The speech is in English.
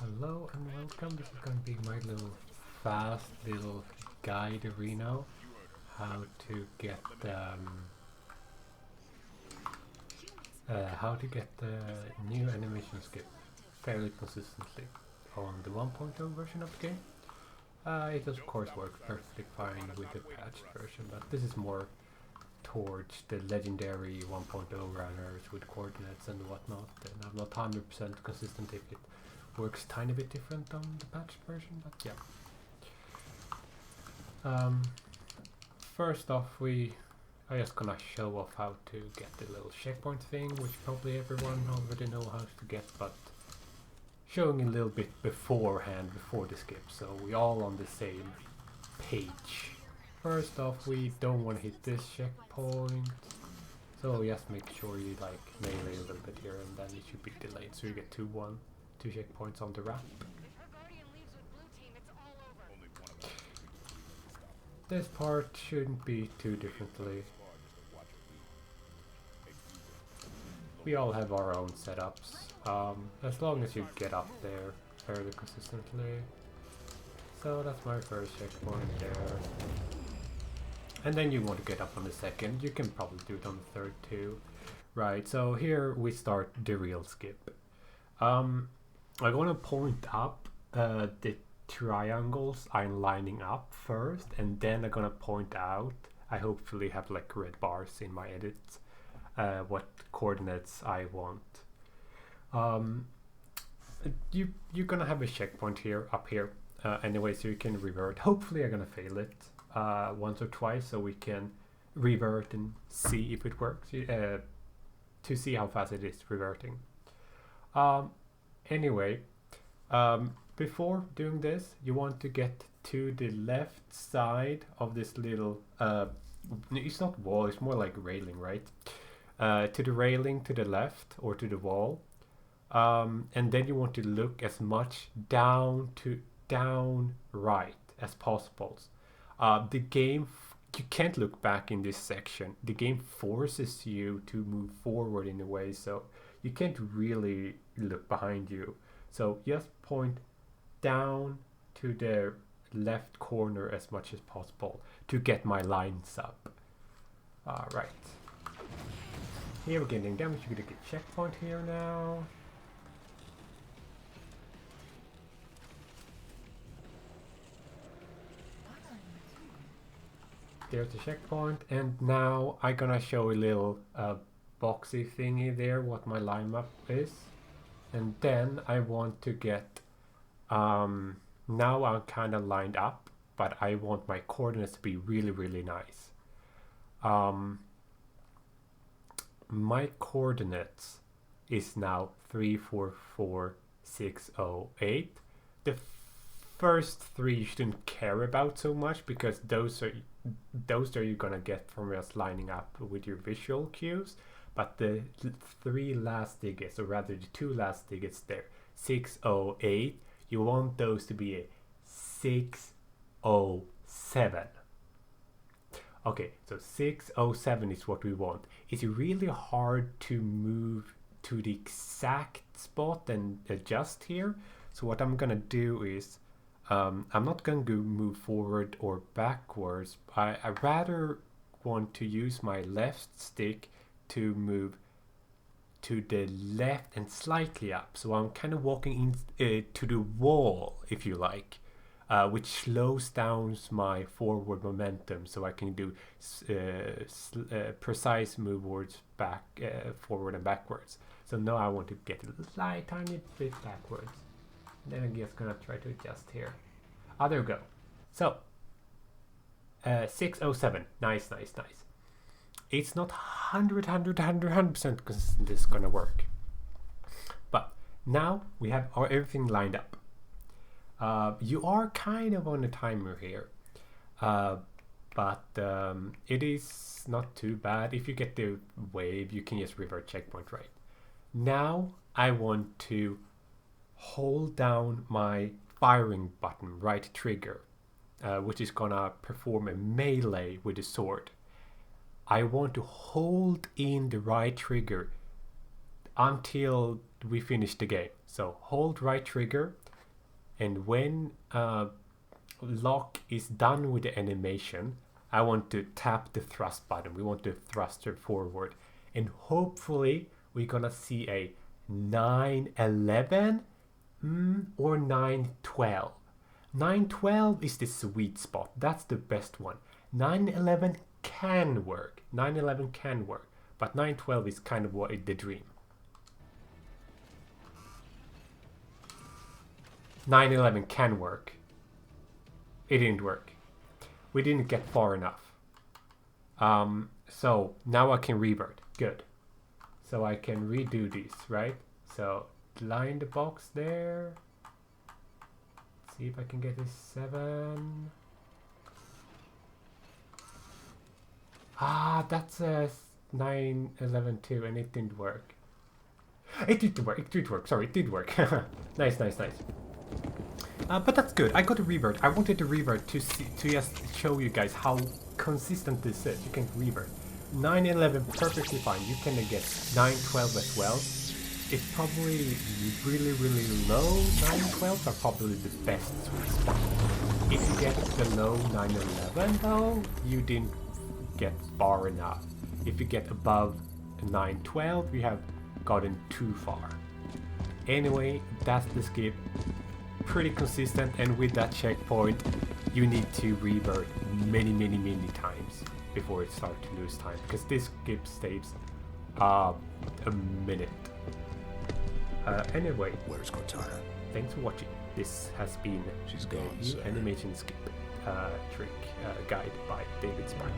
Hello and welcome. This is going to be my fast little guide arena how to get the new animation skip fairly consistently on the 1.0 version of the game. It of course works perfectly fine with the patched version, but this is more towards the legendary 1.0 runners with coordinates and whatnot, and I'm not 100% consistent if it works tiny bit different on the patched version, but yeah. First off, I'm just gonna show off how to get the little checkpoint thing, which probably everyone already know how to get, but showing a little bit beforehand, before the skip, so we all on the same page. First off, we don't want to hit this checkpoint, so just make sure you like melee a little bit here, and then it should be delayed, so you get two checkpoints on the ramp. This part shouldn't be too differently. We all have our own setups, as long as you get up there fairly consistently. So that's my first checkpoint there. And then you want to get up on the second. You can probably do it on the third too. Right, so here we start the real skip. I'm gonna point up the triangles I'm lining up first, and then I'm gonna point out, I hopefully have like red bars in my edits, what coordinates I want. You're gonna have a checkpoint here, up here, anyway, so you can revert. Hopefully I'm gonna fail it once or twice, so we can revert and see if it works, to see how fast it is reverting. Anyway, before doing this, you want to get to the left side of this little, it's not wall, it's more like railing, right? To the railing to the left, or to the wall. And then you want to look as much down right as possible. The game, you can't look back in this section. The game forces you to move forward in a way, so you can't really look behind you. So just point down to the left corner as much as possible to get my lines up. Right. Here we're getting damage. You're gonna get checkpoint here now. There's the checkpoint, and now I'm gonna show a little boxy thingy there, what my line up is. And then I want to get, now I'm kind of lined up, but I want my coordinates to be really, really nice. My coordinates is now 344,608. The first three you shouldn't care about so much, because those are you're gonna get from just lining up with your visual cues. But the three last digits, or rather the two last digits there, 608, you want those to be a 607. Okay, so 607 is what we want. It's really hard to move to the exact spot and adjust here. So what I'm gonna do is, I'm not going to move forward or backwards. I rather want to use my left stick to move to the left and slightly up. So I'm kind of walking in to the wall, if you like, which slows down my forward momentum, so I can do precise movewords forward and backwards. So now I want to get a slight tiny bit backwards. Then I'm just gonna try to adjust here. There we go. So 607. Nice. It's not 100% consistent this is gonna work. But now we have everything lined up. You are kind of on a timer here. But it is not too bad. If you get the wave, you can just revert checkpoint, right? Now I want to hold down my firing button, right trigger, which is gonna perform a melee with the sword. I want to hold in the right trigger until we finish the game. So hold right trigger, And when lock is done with the animation, I want to tap the thrust button. We want to thrust her forward. And hopefully we're gonna see a 911 or 912. 912 is the sweet spot. That's the best one. 911 can work. 911 can work. But 912 is kind of what the dream. 911 can work. It didn't work. We didn't get far enough. So now I can revert. Good. So I can redo these, right? So line the box there. See if I can get this 7. Ah, that's a 911 too, and it didn't work. It did work. It did work. Sorry, it did work. Nice, nice, nice. But that's good. I got a revert. I wanted to revert to just show you guys how consistent this is. You can revert. 911 perfectly fine. You can get 912 as well. It's probably really, really low. 912 are probably the best sweet spot. If you get below 911 though, you didn't get far enough. If you get above 912, you have gotten too far. Anyway, that's the skip. Pretty consistent, and with that checkpoint, you need to revert many times before it starts to lose time, because this skip stays a minute. Anyway, Where's Cortana? thanks for watching. This has been She's the gone, new sir. animation skip trick guide by David Spark.